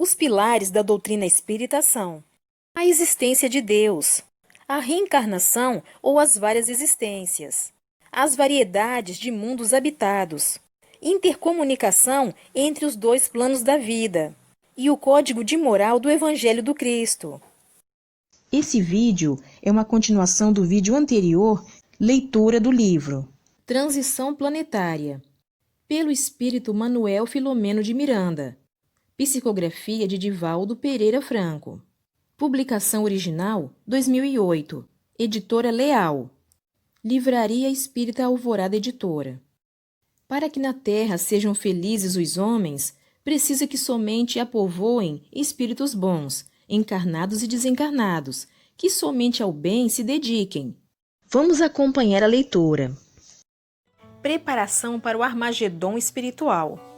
Os pilares da doutrina espírita são a existência de Deus, a reencarnação ou as várias existências, as variedades de mundos habitados, intercomunicação entre os dois planos da vida e o código de moral do Evangelho do Cristo. Esse vídeo é uma continuação do vídeo anterior, leitura do livro Transição Planetária, pelo espírito Manuel Filomeno de Miranda. Psicografia de Divaldo Pereira Franco. Publicação original, 2008. Editora Leal. Livraria Espírita Alvorada Editora. Para que na terra sejam felizes os homens, precisa que somente a povoem espíritos bons, encarnados e desencarnados, que somente ao bem se dediquem. Vamos acompanhar a leitura. Preparação para o Armagedon espiritual.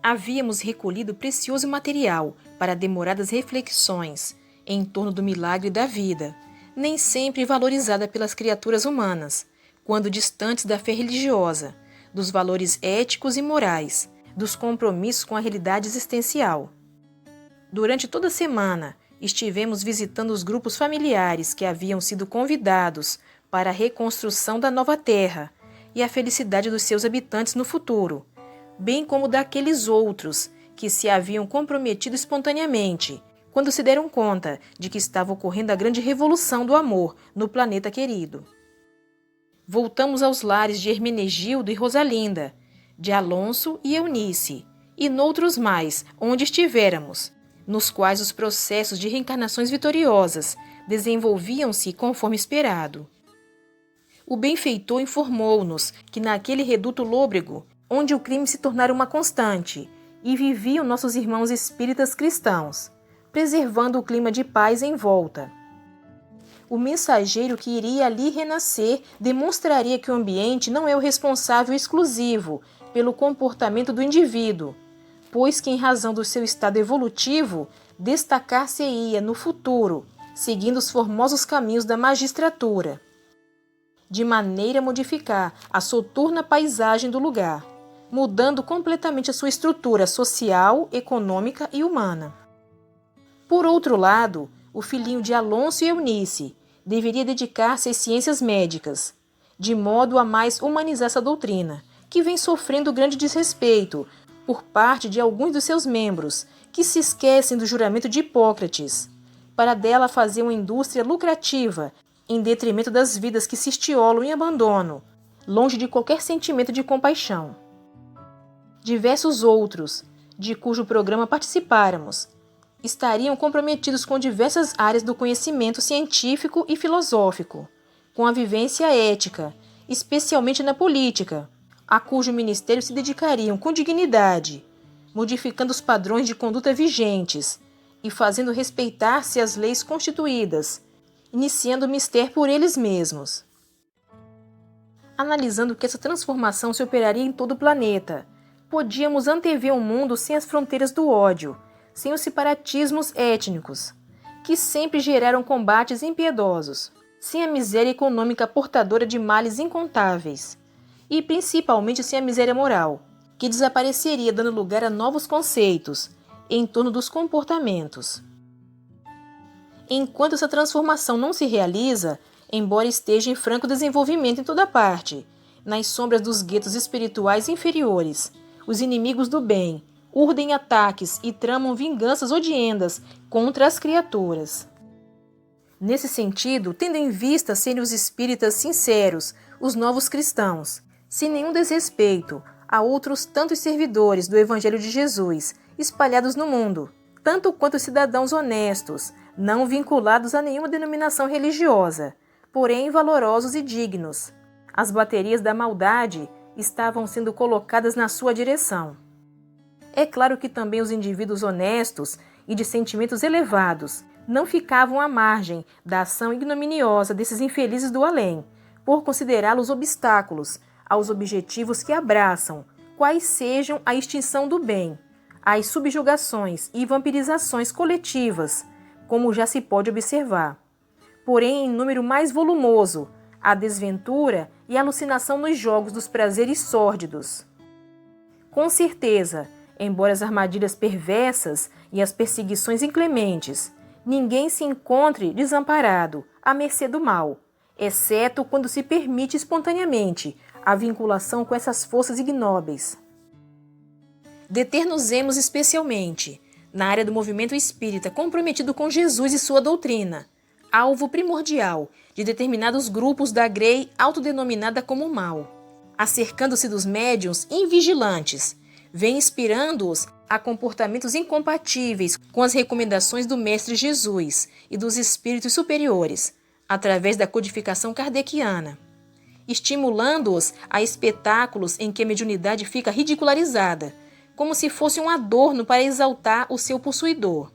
Havíamos recolhido precioso material para demoradas reflexões em torno do milagre da vida, nem sempre valorizada pelas criaturas humanas, quando distantes da fé religiosa, dos valores éticos e morais, dos compromissos com a realidade existencial. Durante toda a semana, estivemos visitando os grupos familiares que haviam sido convidados para a reconstrução da nova terra e a felicidade dos seus habitantes no futuro, bem como daqueles outros que se haviam comprometido espontaneamente, quando se deram conta de que estava ocorrendo a grande revolução do amor no planeta querido. Voltamos aos lares de Hermenegildo e Rosalinda, de Alonso e Eunice, e noutros mais, onde estiveramos, nos quais os processos de reencarnações vitoriosas desenvolviam-se conforme esperado. O benfeitor informou-nos que naquele reduto lôbrego, onde o crime se tornara uma constante, e viviam nossos irmãos espíritas cristãos, preservando o clima de paz em volta. O mensageiro que iria ali renascer demonstraria que o ambiente não é o responsável exclusivo pelo comportamento do indivíduo, pois que, em razão do seu estado evolutivo, destacar-se-ia no futuro, seguindo os formosos caminhos da magistratura, de maneira a modificar a soturna paisagem do lugar, mudando completamente a sua estrutura social, econômica e humana. Por outro lado, o filhinho de Alonso e Eunice deveria dedicar-se às ciências médicas, de modo a mais humanizar essa doutrina, que vem sofrendo grande desrespeito por parte de alguns dos seus membros, que se esquecem do juramento de Hipócrates, para dela fazer uma indústria lucrativa, em detrimento das vidas que se estiolam em abandono, longe de qualquer sentimento de compaixão. Diversos outros, de cujo programa participáramos, estariam comprometidos com diversas áreas do conhecimento científico e filosófico, com a vivência ética, especialmente na política, a cujo ministério se dedicariam com dignidade, modificando os padrões de conduta vigentes e fazendo respeitar-se as leis constituídas, iniciando o mistério por eles mesmos. Analisando que essa transformação se operaria em todo o planeta, podíamos antever um mundo sem as fronteiras do ódio, sem os separatismos étnicos, que sempre geraram combates impiedosos, sem a miséria econômica portadora de males incontáveis, e principalmente sem a miséria moral, que desapareceria dando lugar a novos conceitos em torno dos comportamentos. Enquanto essa transformação não se realiza, embora esteja em franco desenvolvimento em toda parte, nas sombras dos guetos espirituais inferiores, os inimigos do bem urdem ataques e tramam vinganças odiendas contra as criaturas. Nesse sentido, tendo em vista serem os espíritas sinceros, os novos cristãos, sem nenhum desrespeito a outros tantos servidores do Evangelho de Jesus espalhados no mundo, tanto quanto cidadãos honestos, não vinculados a nenhuma denominação religiosa, porém valorosos e dignos. As baterias da maldade estavam sendo colocadas na sua direção. É claro que também os indivíduos honestos e de sentimentos elevados não ficavam à margem da ação ignominiosa desses infelizes do além, por considerá-los obstáculos aos objetivos que abraçam, quais sejam a extinção do bem, as subjugações e vampirizações coletivas, como já se pode observar. Porém, em número mais volumoso, a desventura e a alucinação nos jogos dos prazeres sórdidos. Com certeza, embora as armadilhas perversas e as perseguições inclementes, ninguém se encontre desamparado, à mercê do mal, exceto quando se permite espontaneamente a vinculação com essas forças ignóbeis. Deter-nos-emos especialmente na área do movimento espírita comprometido com Jesus e sua doutrina, alvo primordial de determinados grupos da grei autodenominada como mal, acercando-se dos médiuns invigilantes, vem inspirando-os a comportamentos incompatíveis com as recomendações do Mestre Jesus e dos espíritos superiores, através da codificação kardeciana, estimulando-os a espetáculos em que a mediunidade fica ridicularizada, como se fosse um adorno para exaltar o seu possuidor.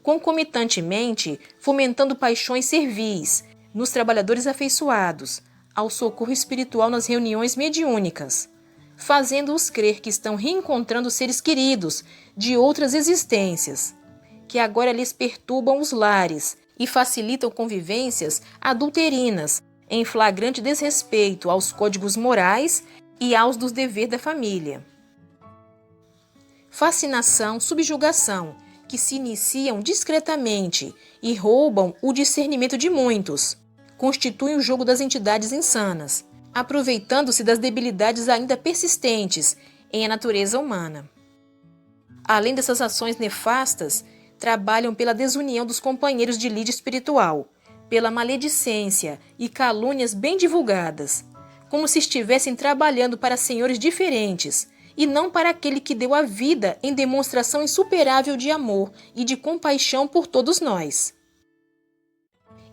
Concomitantemente, fomentando paixões servis nos trabalhadores afeiçoados, ao socorro espiritual nas reuniões mediúnicas, fazendo-os crer que estão reencontrando seres queridos de outras existências, que agora lhes perturbam os lares e facilitam convivências adulterinas, em flagrante desrespeito aos códigos morais e aos dos deveres da família. Fascinação, subjugação, que se iniciam discretamente e roubam o discernimento de muitos, constituem o jogo das entidades insanas, aproveitando-se das debilidades ainda persistentes em a natureza humana. Além dessas ações nefastas, trabalham pela desunião dos companheiros de lide espiritual, pela maledicência e calúnias bem divulgadas, como se estivessem trabalhando para senhores diferentes e não para aquele que deu a vida em demonstração insuperável de amor e de compaixão por todos nós.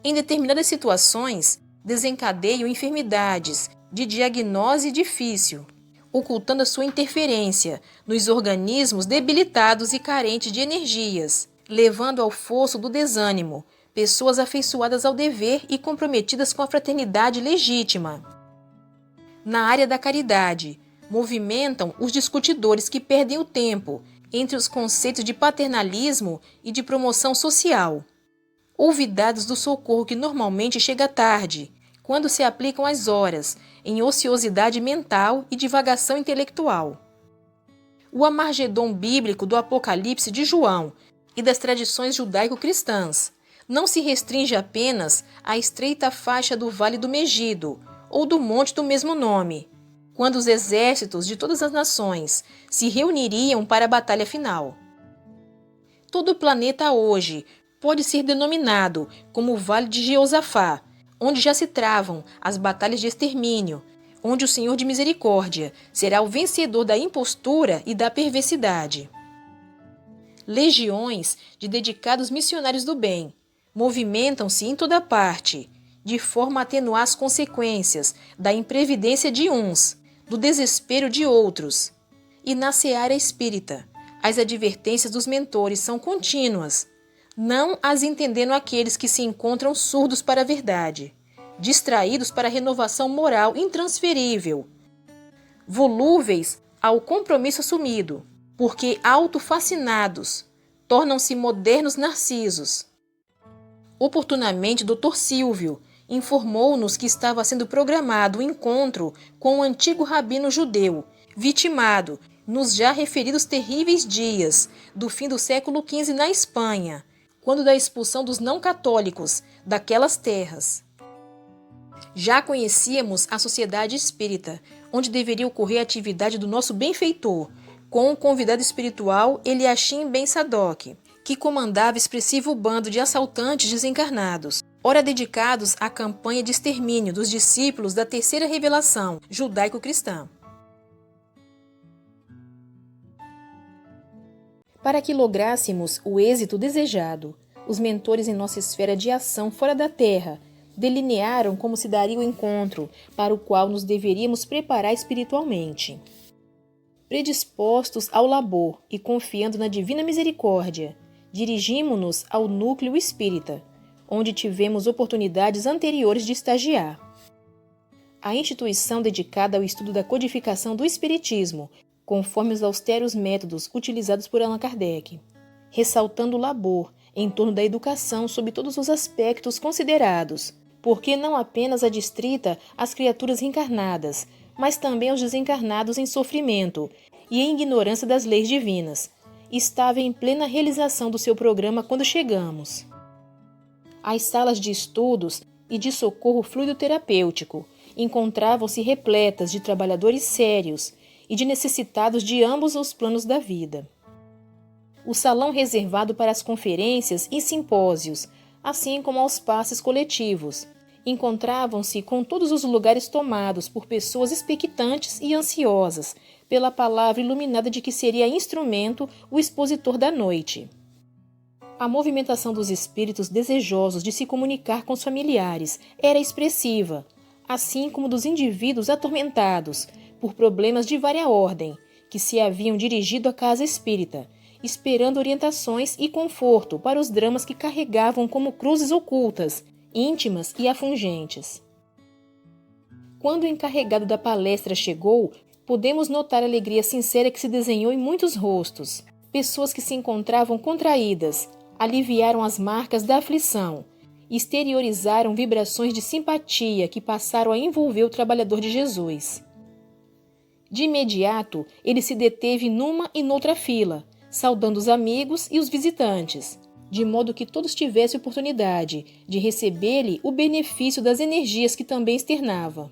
Em determinadas situações, desencadeiam enfermidades de diagnose difícil, ocultando a sua interferência nos organismos debilitados e carentes de energias, levando ao fosso do desânimo pessoas afeiçoadas ao dever e comprometidas com a fraternidade legítima. Na área da caridade, movimentam os discutidores que perdem o tempo entre os conceitos de paternalismo e de promoção social, olvidados do socorro que normalmente chega tarde, quando se aplicam as horas em ociosidade mental e divagação intelectual. O amargedom bíblico do Apocalipse de João e das tradições judaico-cristãs não se restringe apenas à estreita faixa do Vale do Megido ou do monte do mesmo nome, quando os exércitos de todas as nações se reuniriam para a batalha final. Todo o planeta hoje pode ser denominado como o Vale de Jeosafá, onde já se travam as batalhas de extermínio, onde o Senhor de Misericórdia será o vencedor da impostura e da perversidade. Legiões de dedicados missionários do bem movimentam-se em toda parte, de forma a atenuar as consequências da imprevidência de uns, do desespero de outros. E na seara espírita, as advertências dos mentores são contínuas, não as entendendo aqueles que se encontram surdos para a verdade, distraídos para a renovação moral intransferível, volúveis ao compromisso assumido, porque autofascinados, tornam-se modernos narcisos. Oportunamente, Dr. Silvio informou-nos que estava sendo programado o encontro com o antigo rabino judeu, vitimado nos já referidos terríveis dias do fim do século XV na Espanha, quando da expulsão dos não-católicos daquelas terras. Já conhecíamos a Sociedade Espírita, onde deveria ocorrer a atividade do nosso benfeitor, com o convidado espiritual Eliashim Ben Sadoc, que comandava expressivo bando de assaltantes desencarnados, ora dedicados à campanha de extermínio dos discípulos da terceira revelação judaico-cristã. Para que lográssemos o êxito desejado, os mentores em nossa esfera de ação fora da Terra delinearam como se daria o encontro para o qual nos deveríamos preparar espiritualmente. Predispostos ao labor e confiando na divina misericórdia, dirigimo-nos ao núcleo espírita, onde tivemos oportunidades anteriores de estagiar. A instituição dedicada ao estudo da codificação do espiritismo, conforme os austeros métodos utilizados por Allan Kardec, ressaltando o labor em torno da educação sob todos os aspectos considerados, porque não apenas adstrita às criaturas reencarnadas, mas também aos desencarnados em sofrimento, e em ignorância das leis divinas. Estava em plena realização do seu programa quando chegamos. As salas de estudos e de socorro fluidoterapêutico encontravam-se repletas de trabalhadores sérios e de necessitados de ambos os planos da vida. O salão reservado para as conferências e simpósios, assim como aos passes coletivos, encontravam-se com todos os lugares tomados por pessoas expectantes e ansiosas pela palavra iluminada de que seria instrumento o expositor da noite. A movimentação dos espíritos desejosos de se comunicar com os familiares era expressiva, assim como dos indivíduos atormentados por problemas de vária ordem, que se haviam dirigido à casa espírita, esperando orientações e conforto para os dramas que carregavam como cruzes ocultas, íntimas e afungentes. Quando o encarregado da palestra chegou, pudemos notar a alegria sincera que se desenhou em muitos rostos. Pessoas que se encontravam contraídas aliviaram as marcas da aflição e exteriorizaram vibrações de simpatia que passaram a envolver o trabalhador de Jesus. De imediato, ele se deteve numa e noutra fila, saudando os amigos e os visitantes, de modo que todos tivessem oportunidade de receber-lhe o benefício das energias que também externava.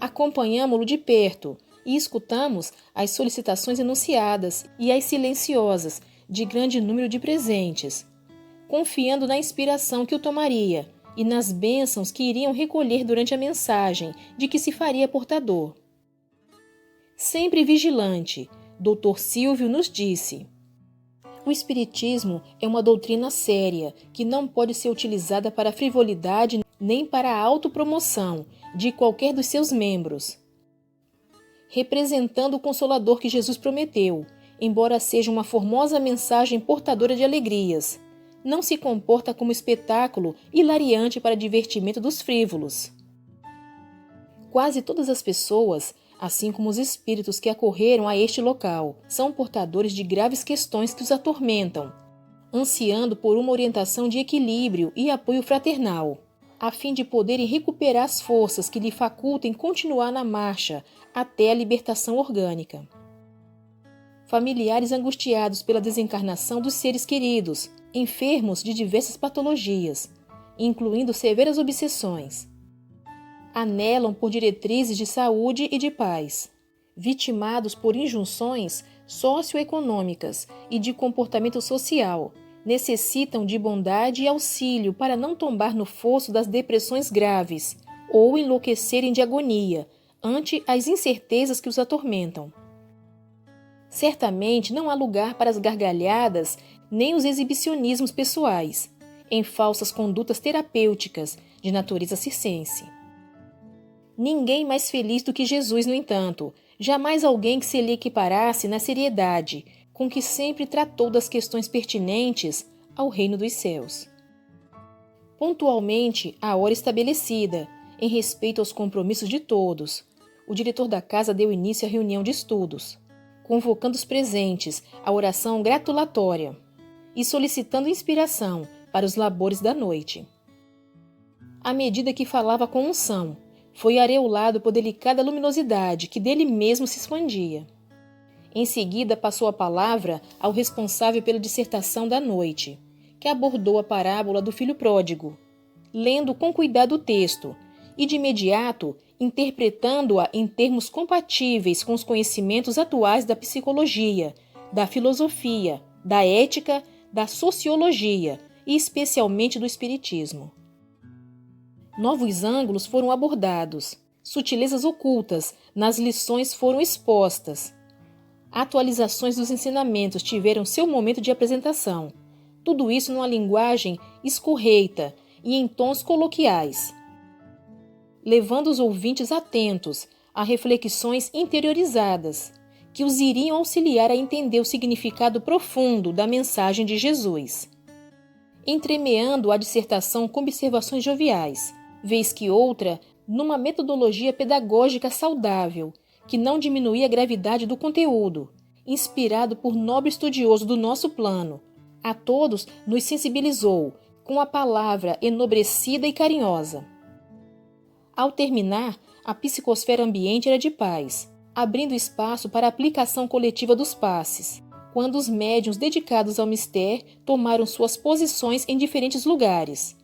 Acompanhámo-lo de perto e escutamos as solicitações enunciadas e as silenciosas de grande número de presentes, confiando na inspiração que o tomaria e nas bênçãos que iriam recolher durante a mensagem de que se faria portador. Sempre vigilante, Dr. Silvio nos disse: o Espiritismo é uma doutrina séria que não pode ser utilizada para a frivolidade nem para a autopromoção de qualquer dos seus membros. Representando o Consolador que Jesus prometeu, embora seja uma formosa mensagem portadora de alegrias, não se comporta como espetáculo hilariante para divertimento dos frívolos. Quase todas as pessoas, assim como os espíritos que acorreram a este local, são portadores de graves questões que os atormentam, ansiando por uma orientação de equilíbrio e apoio fraternal, a fim de poderem recuperar as forças que lhe facultem continuar na marcha até a libertação orgânica. Familiares angustiados pela desencarnação dos seres queridos, enfermos de diversas patologias, incluindo severas obsessões, anelam por diretrizes de saúde e de paz, vitimados por injunções socioeconômicas e de comportamento social, necessitam de bondade e auxílio para não tombar no fosso das depressões graves ou enlouquecerem de agonia ante as incertezas que os atormentam. Certamente não há lugar para as gargalhadas nem os exibicionismos pessoais, em falsas condutas terapêuticas de natureza circense. Ninguém mais feliz do que Jesus, no entanto, jamais alguém que se lhe equiparasse na seriedade com que sempre tratou das questões pertinentes ao reino dos céus. Pontualmente, à hora estabelecida, em respeito aos compromissos de todos, o diretor da casa deu início à reunião de estudos, convocando os presentes à oração gratulatória e solicitando inspiração para os labores da noite. À medida que falava com unção, foi areolado por delicada luminosidade que dele mesmo se expandia. Em seguida, passou a palavra ao responsável pela dissertação da noite, que abordou a parábola do filho pródigo, lendo com cuidado o texto e, de imediato, interpretando-a em termos compatíveis com os conhecimentos atuais da psicologia, da filosofia, da ética, da sociologia e especialmente do espiritismo. Novos ângulos foram abordados, sutilezas ocultas nas lições foram expostas. Atualizações dos ensinamentos tiveram seu momento de apresentação, tudo isso numa linguagem escorreita e em tons coloquiais, levando os ouvintes atentos a reflexões interiorizadas, que os iriam auxiliar a entender o significado profundo da mensagem de Jesus. Entremeando a dissertação com observações joviais, vez que outra, numa metodologia pedagógica saudável, que não diminuía a gravidade do conteúdo, inspirado por nobre estudioso do nosso plano, a todos nos sensibilizou com a palavra enobrecida e carinhosa. Ao terminar, a psicosfera ambiente era de paz, abrindo espaço para a aplicação coletiva dos passes, quando os médiuns dedicados ao mistério tomaram suas posições em diferentes lugares,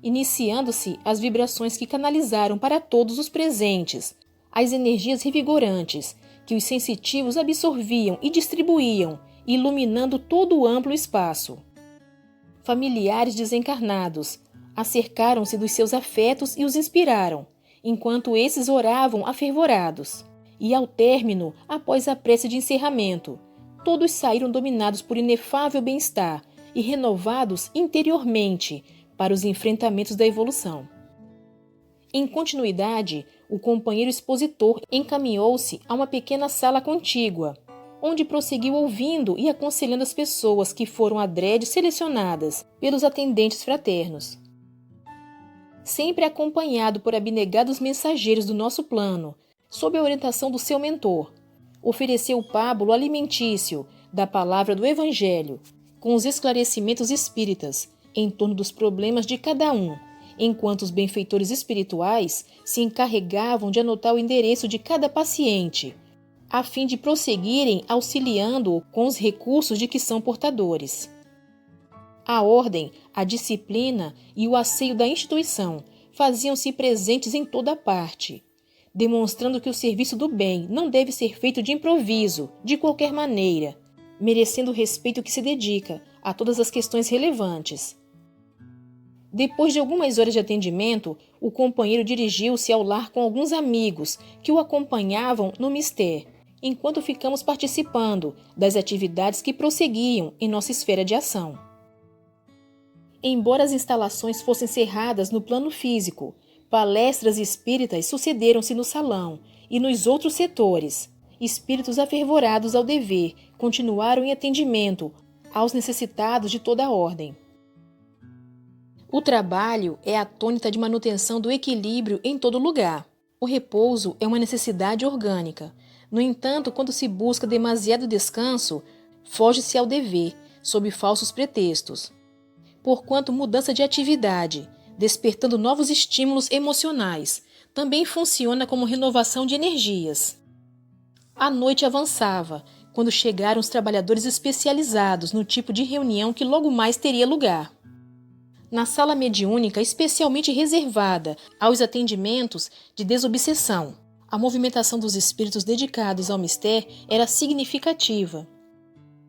iniciando-se as vibrações que canalizaram para todos os presentes as energias revigorantes que os sensitivos absorviam e distribuíam, iluminando todo o amplo espaço. Familiares desencarnados acercaram-se dos seus afetos e os inspiraram, enquanto esses oravam afervorados. E ao término, após a prece de encerramento, todos saíram dominados por inefável bem-estar e renovados interiormente para os enfrentamentos da evolução. Em continuidade, o companheiro expositor encaminhou-se a uma pequena sala contígua, onde prosseguiu ouvindo e aconselhando as pessoas que foram adrede selecionadas pelos atendentes fraternos. Sempre acompanhado por abnegados mensageiros do nosso plano, sob a orientação do seu mentor, ofereceu o pábulo alimentício da palavra do Evangelho, com os esclarecimentos espíritas em torno dos problemas de cada um, enquanto os benfeitores espirituais se encarregavam de anotar o endereço de cada paciente, a fim de prosseguirem auxiliando-o com os recursos de que são portadores. A ordem, a disciplina e o asseio da instituição faziam-se presentes em toda parte, demonstrando que o serviço do bem não deve ser feito de improviso, de qualquer maneira, merecendo o respeito que se dedica a todas as questões relevantes. Depois de algumas horas de atendimento, o companheiro dirigiu-se ao lar com alguns amigos que o acompanhavam no mistério, enquanto ficamos participando das atividades que prosseguiam em nossa esfera de ação. Embora as instalações fossem cerradas no plano físico, palestras espíritas sucederam-se no salão e nos outros setores. Espíritos afervorados ao dever continuaram em atendimento aos necessitados de toda a ordem. O trabalho é a tônica de manutenção do equilíbrio em todo lugar. O repouso é uma necessidade orgânica. No entanto, quando se busca demasiado descanso, foge-se ao dever, sob falsos pretextos. Porquanto mudança de atividade, despertando novos estímulos emocionais, também funciona como renovação de energias. A noite avançava, quando chegaram os trabalhadores especializados no tipo de reunião que logo mais teria lugar. Na sala mediúnica especialmente reservada aos atendimentos de desobsessão, a movimentação dos espíritos dedicados ao mistério era significativa.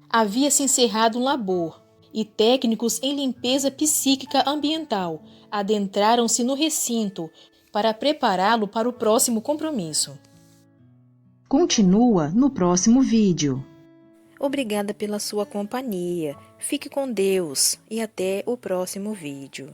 Havia-se encerrado um labor, e técnicos em limpeza psíquica ambiental adentraram-se no recinto para prepará-lo para o próximo compromisso. Continua no próximo vídeo. Obrigada pela sua companhia. Fique com Deus e até o próximo vídeo.